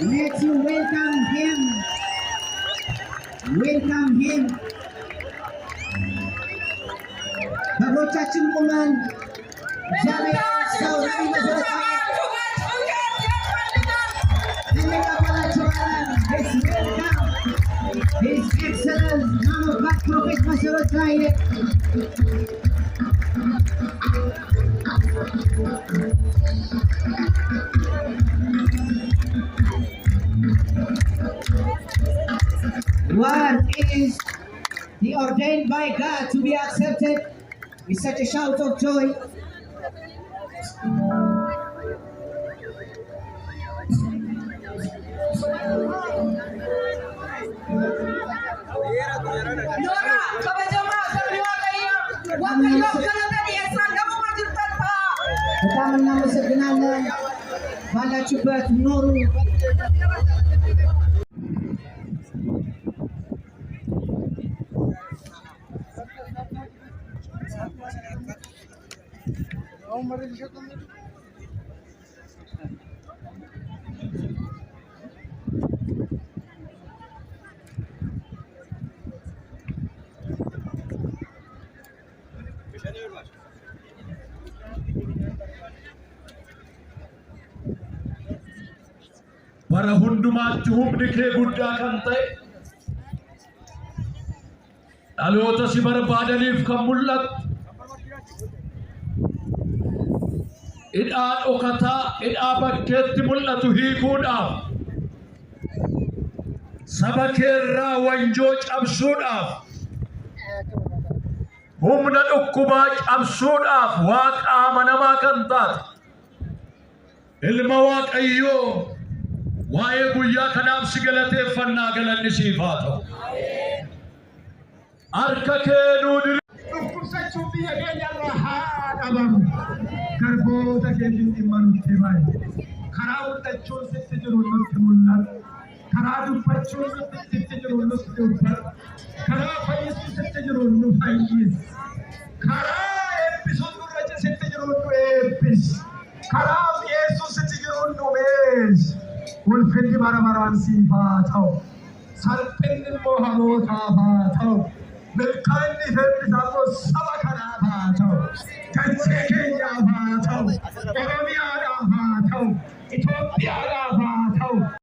Let's you welcome him. Welcome him. Bagochaችን ቁመን እግዚአብሔር ሰውራዊ መሰረታዊ እንቀበላቸዋለን። Let's welcome His Excellence Man of God Prophet Masarat Taayyee. What is the ordained by God to be accepted with such a shout of joy? በጣም እናመሰግናለን። ባላችሁበት ኖሩ። bara hundumaatti humni kee guddaa kan ta'e dhaloota si barbaadaniif kan mul'atu hidhaa dhokataa hidhaa bakkeetti mul'atu hiikuudhaaf saba keerraa wanjoo cabsuudhaaf humna dhukkubaa cabsuudhaaf waaqa amanamaa kan taate ilma waaqayyoo waa'ee guyyaa kanaaf si galateeffannaa galanni siif haa ta'u. Harka kee nuu dhukkubsachuu biyya keenyarraa haa dhabamu. Garboota keetiin dhimma nutti baay'e. Karaa mul'achuun sitti jiru nutti mul'atu. Karaa dubbachuun sitti jiru nutti dubbatu. Karaa fayyisuu sitti jiru nu fayyisi. Karaa eebbisuun nurra sitti jiru nu eebbisi. Karaa mi'eessuu sitti jiru nu mi'eessi. Ulfinni bara baraan siif haa ta'u. Salphinni immoo hamootaaf haa ta'u. Milkaa'inni eebbisaa immoo saba kanaaf haa ta'u. Dachee keenyaaf haa ta'u. Oromiyaadhaaf haa ta'u. Itoophiyaadhaaf haa ta'u.